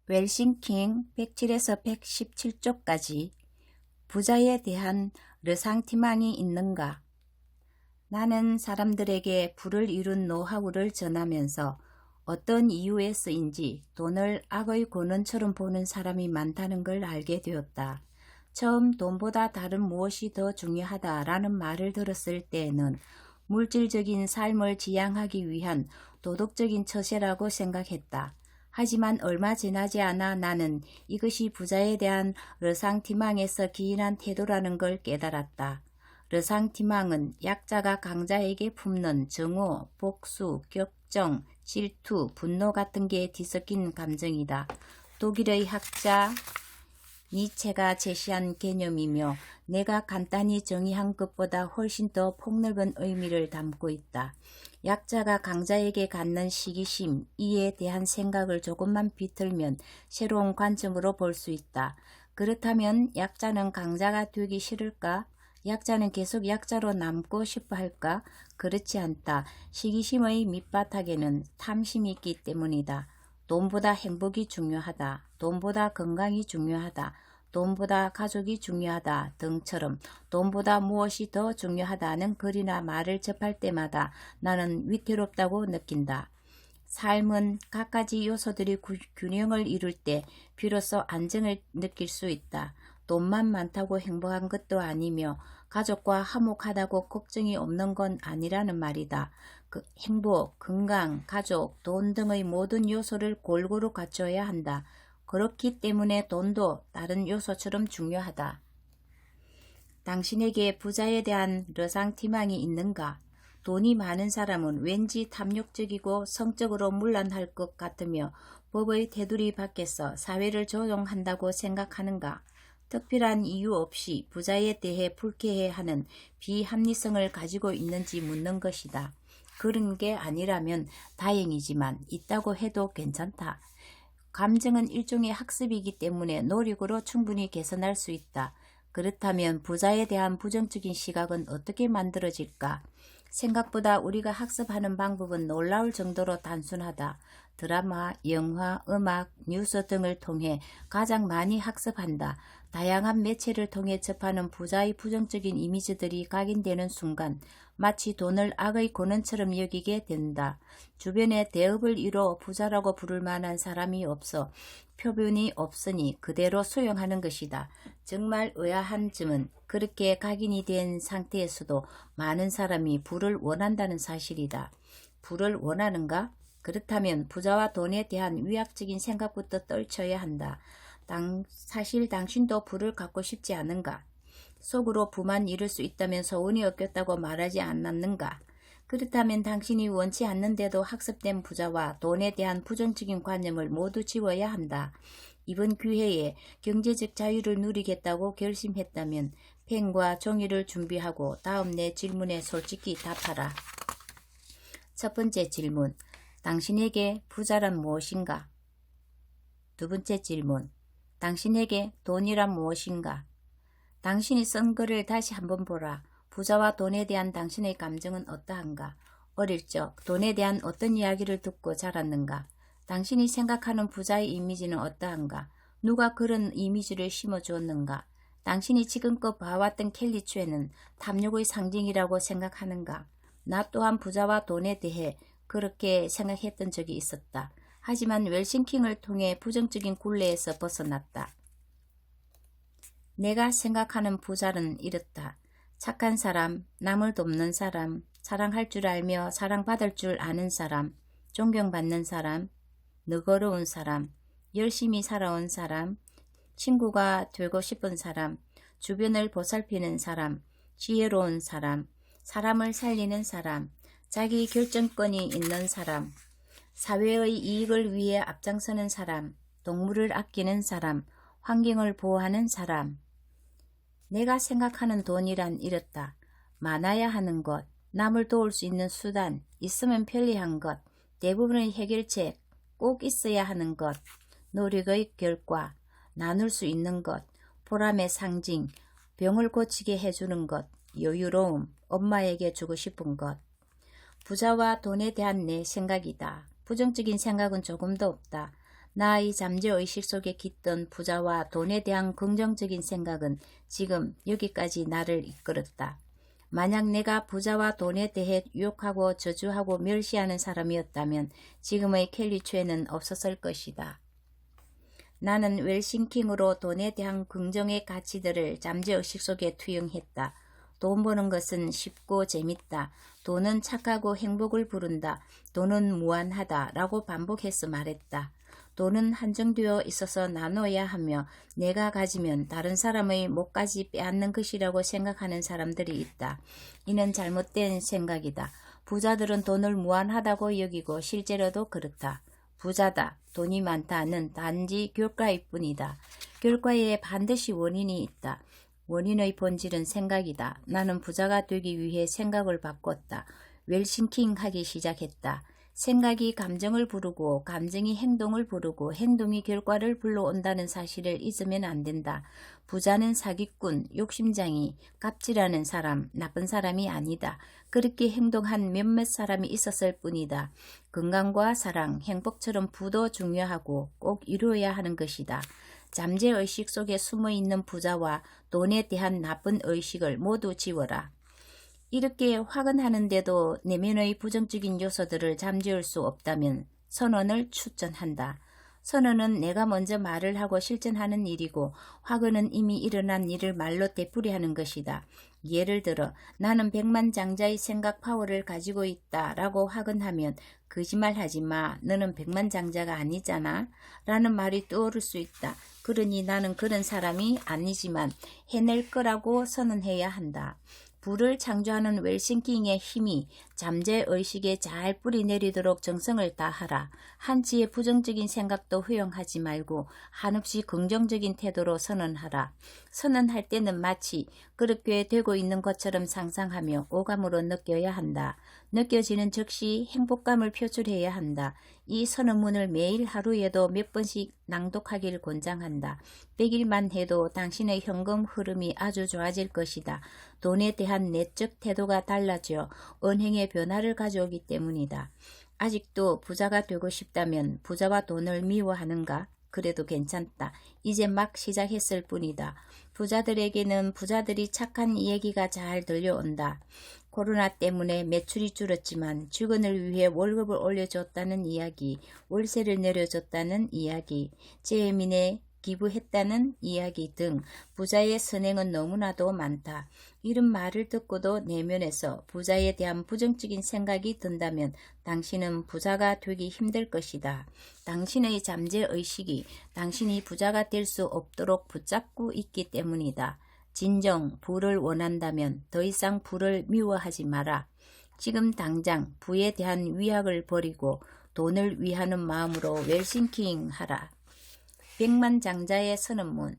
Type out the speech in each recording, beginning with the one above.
웰싱킹 107에서 117쪽까지 부자에 대한 르상티망이 있는가? 나는 사람들에게 부를 이룬 노하우를 전하면서 어떤 이유에서인지 돈을 악의 권원처럼 보는 사람이 많다는 걸 알게 되었다. 처음 돈보다 다른 무엇이 더 중요하다라는 말을 들었을 때에는 물질적인 삶을 지향하기 위한 도덕적인 처세라고 생각했다. 하지만 얼마 지나지 않아 나는 이것이 부자에 대한 르상티망에서 기인한 태도라는 걸 깨달았다. 르상티망은 약자가 강자에게 품는 증오, 복수, 격정, 질투, 분노 같은 게 뒤섞인 감정이다. 독일의 학자 니체가 제시한 개념이며 내가 간단히 정의한 것보다 훨씬 더 폭넓은 의미를 담고 있다. 약자가 강자에게 갖는 시기심, 이에 대한 생각을 조금만 비틀면 새로운 관점으로 볼 수 있다. 그렇다면 약자는 강자가 되기 싫을까? 약자는 계속 약자로 남고 싶어 할까? 그렇지 않다. 시기심의 밑바닥에는 탐심이 있기 때문이다. 돈보다 행복이 중요하다. 돈보다 건강이 중요하다. 돈보다 가족이 중요하다 등처럼 돈보다 무엇이 더 중요하다는 글이나 말을 접할 때마다 나는 위태롭다고 느낀다. 삶은 갖가지 요소들이 균형을 이룰 때 비로소 안정을 느낄 수 있다. 돈만 많다고 행복한 것도 아니며 가족과 화목하다고 걱정이 없는 건 아니라는 말이다. 행복, 건강, 가족, 돈 등의 모든 요소를 골고루 갖춰야 한다. 그렇기 때문에 돈도 다른 요소처럼 중요하다. 당신에게 부자에 대한 르상티망이 있는가? 돈이 많은 사람은 왠지 탐욕적이고 성적으로 문란할 것 같으며 법의 테두리 밖에서 사회를 조종한다고 생각하는가? 특별한 이유 없이 부자에 대해 불쾌해하는 비합리성을 가지고 있는지 묻는 것이다. 그런 게 아니라면 다행이지만 있다고 해도 괜찮다. 감정은 일종의 학습이기 때문에 노력으로 충분히 개선할 수 있다. 그렇다면 부자에 대한 부정적인 시각은 어떻게 만들어질까? 생각보다 우리가 학습하는 방법은 놀라울 정도로 단순하다. 드라마, 영화, 음악, 뉴스 등을 통해 가장 많이 학습한다. 다양한 매체를 통해 접하는 부자의 부정적인 이미지들이 각인되는 순간 마치 돈을 악의 권원처럼 여기게 된다. 주변에 대업을 이뤄 부자라고 부를 만한 사람이 없어 표본이 없으니 그대로 수용하는 것이다. 정말 의아한 점은 그렇게 각인이 된 상태에서도 많은 사람이 부를 원한다는 사실이다. 부를 원하는가? 그렇다면 부자와 돈에 대한 위약적인 생각부터 떨쳐야 한다. 사실 당신도 부를 갖고 싶지 않은가? 속으로 부만 이룰 수 있다면 소원이 없겠다고 말하지 않았는가? 그렇다면 당신이 원치 않는데도 학습된 부자와 돈에 대한 부정적인 관념을 모두 지워야 한다. 이번 기회에 경제적 자유를 누리겠다고 결심했다면 펜과 종이를 준비하고 다음 내 질문에 솔직히 답하라. 첫 번째 질문. 당신에게 부자란 무엇인가? 두 번째 질문. 당신에게 돈이란 무엇인가? 당신이 쓴 글을 다시 한번 보라. 부자와 돈에 대한 당신의 감정은 어떠한가? 어릴 적 돈에 대한 어떤 이야기를 듣고 자랐는가? 당신이 생각하는 부자의 이미지는 어떠한가? 누가 그런 이미지를 심어주었는가? 당신이 지금껏 봐왔던 켈리추에는 탐욕의 상징이라고 생각하는가? 나 또한 부자와 돈에 대해 그렇게 생각했던 적이 있었다. 하지만 웰싱킹을 통해 부정적인 굴레에서 벗어났다. 내가 생각하는 부자는 이렇다. 착한 사람, 남을 돕는 사람, 사랑할 줄 알며 사랑받을 줄 아는 사람, 존경받는 사람, 너그러운 사람, 열심히 살아온 사람, 친구가 되고 싶은 사람, 주변을 보살피는 사람, 지혜로운 사람, 사람을 살리는 사람, 자기 결정권이 있는 사람, 사회의 이익을 위해 앞장서는 사람, 동물을 아끼는 사람, 환경을 보호하는 사람. 내가 생각하는 돈이란 이렇다. 많아야 하는 것, 남을 도울 수 있는 수단, 있으면 편리한 것, 대부분의 해결책, 꼭 있어야 하는 것, 노력의 결과, 나눌 수 있는 것, 보람의 상징, 병을 고치게 해주는 것, 여유로움, 엄마에게 주고 싶은 것. 부자와 돈에 대한 내 생각이다. 부정적인 생각은 조금도 없다. 나의 잠재의식 속에 깃든 부자와 돈에 대한 긍정적인 생각은 지금 여기까지 나를 이끌었다. 만약 내가 부자와 돈에 대해 유혹하고 저주하고 멸시하는 사람이었다면 지금의 켈리 최는 없었을 것이다. 나는 웰싱킹으로 돈에 대한 긍정의 가치들을 잠재의식 속에 투영했다. 돈 버는 것은 쉽고 재밌다. 돈은 착하고 행복을 부른다. 돈은 무한하다. 라고 반복해서 말했다. 돈은 한정되어 있어서 나눠야 하며 내가 가지면 다른 사람의 몫까지 빼앗는 것이라고 생각하는 사람들이 있다. 이는 잘못된 생각이다. 부자들은 돈을 무한하다고 여기고 실제로도 그렇다. 부자다, 돈이 많다는 단지 교과일 뿐이다. 교과에 반드시 원인이 있다. 원인의 본질은 생각이다. 나는 부자가 되기 위해 생각을 바꿨다. 웰싱킹 하기 시작했다. 생각이 감정을 부르고 감정이 행동을 부르고 행동이 결과를 불러온다는 사실을 잊으면 안 된다. 부자는 사기꾼, 욕심장이, 갑질하는 사람, 나쁜 사람이 아니다. 그렇게 행동한 몇몇 사람이 있었을 뿐이다. 건강과 사랑, 행복처럼 부도 중요하고 꼭 이루어야 하는 것이다. 잠재의식 속에 숨어있는 부자와 돈에 대한 나쁜 의식을 모두 지워라. 이렇게 화근하는데도 내면의 부정적인 요소들을 잠재울 수 없다면 선언을 추천한다. 선언은 내가 먼저 말을 하고 실천하는 일이고 화근은 이미 일어난 일을 말로 되풀이하는 것이다. 예를 들어 나는 백만장자의 생각 파워를 가지고 있다 라고 화근하면 거짓말하지 마. 너는 백만장자가 아니잖아. 라는 말이 떠오를 수 있다. 그러니 나는 그런 사람이 아니지만 해낼 거라고 선언해야 한다. 부를 창조하는 웰싱킹의 힘이 잠재의식에 잘 뿌리내리도록 정성을 다하라. 한치의 부정적인 생각도 허용하지 말고 한없이 긍정적인 태도로 선언하라. 선언할 때는 마치 그렇게 되고 있는 것처럼 상상하며 오감으로 느껴야 한다. 느껴지는 즉시 행복감을 표출해야 한다. 이 선언문을 매일 하루에도 몇 번씩 낭독하길 권장한다. 100일만 해도 당신의 현금 흐름이 아주 좋아질 것이다. 돈에 대한 내적 태도가 달라져 은행의 변화를 가져오기 때문이다. 아직도 부자가 되고 싶다면 부자와 돈을 미워하는가? 그래도 괜찮다. 이제 막 시작했을 뿐이다. 부자들에게는 부자들이 착한 얘기가 잘 들려온다. 코로나 때문에 매출이 줄었지만 주거를 위해 월급을 올려줬다는 이야기, 월세를 내려줬다는 이야기, 재민에 기부했다는 이야기 등 부자의 선행은 너무나도 많다. 이런 말을 듣고도 내면에서 부자에 대한 부정적인 생각이 든다면 당신은 부자가 되기 힘들 것이다. 당신의 잠재의식이 당신이 부자가 될 수 없도록 붙잡고 있기 때문이다. 진정 부를 원한다면 더 이상 부를 미워하지 마라. 지금 당장 부에 대한 위약을 버리고 돈을 위하는 마음으로 웰싱킹 하라. 백만장자의 선언문.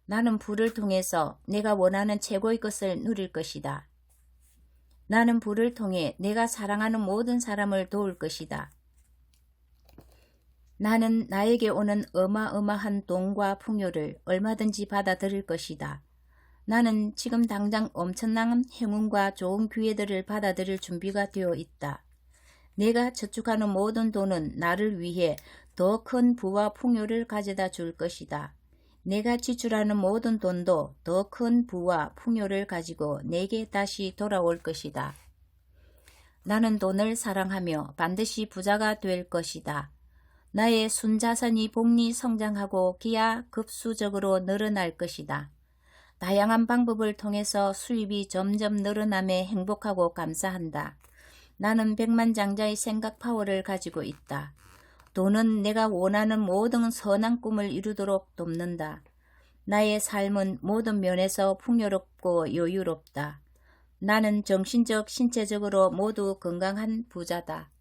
나는 부를 통해서 내가 원하는 최고의 것을 누릴 것이다. 나는 부를 통해 내가 사랑하는 모든 사람을 도울 것이다. 나는 나에게 오는 어마어마한 돈과 풍요를 얼마든지 받아들일 것이다. 나는 지금 당장 엄청난 행운과 좋은 기회들을 받아들일 준비가 되어 있다. 내가 저축하는 모든 돈은 나를 위해 더 큰 부와 풍요를 가져다 줄 것이다. 내가 지출하는 모든 돈도 더 큰 부와 풍요를 가지고 내게 다시 돌아올 것이다. 나는 돈을 사랑하며 반드시 부자가 될 것이다. 나의 순자산이 복리 성장하고 기하급수적으로 늘어날 것이다. 다양한 방법을 통해서 수입이 점점 늘어남에 행복하고 감사한다. 나는 백만장자의 생각 파워를 가지고 있다. 돈은 내가 원하는 모든 선한 꿈을 이루도록 돕는다. 나의 삶은 모든 면에서 풍요롭고 여유롭다. 나는 정신적, 신체적으로 모두 건강한 부자다.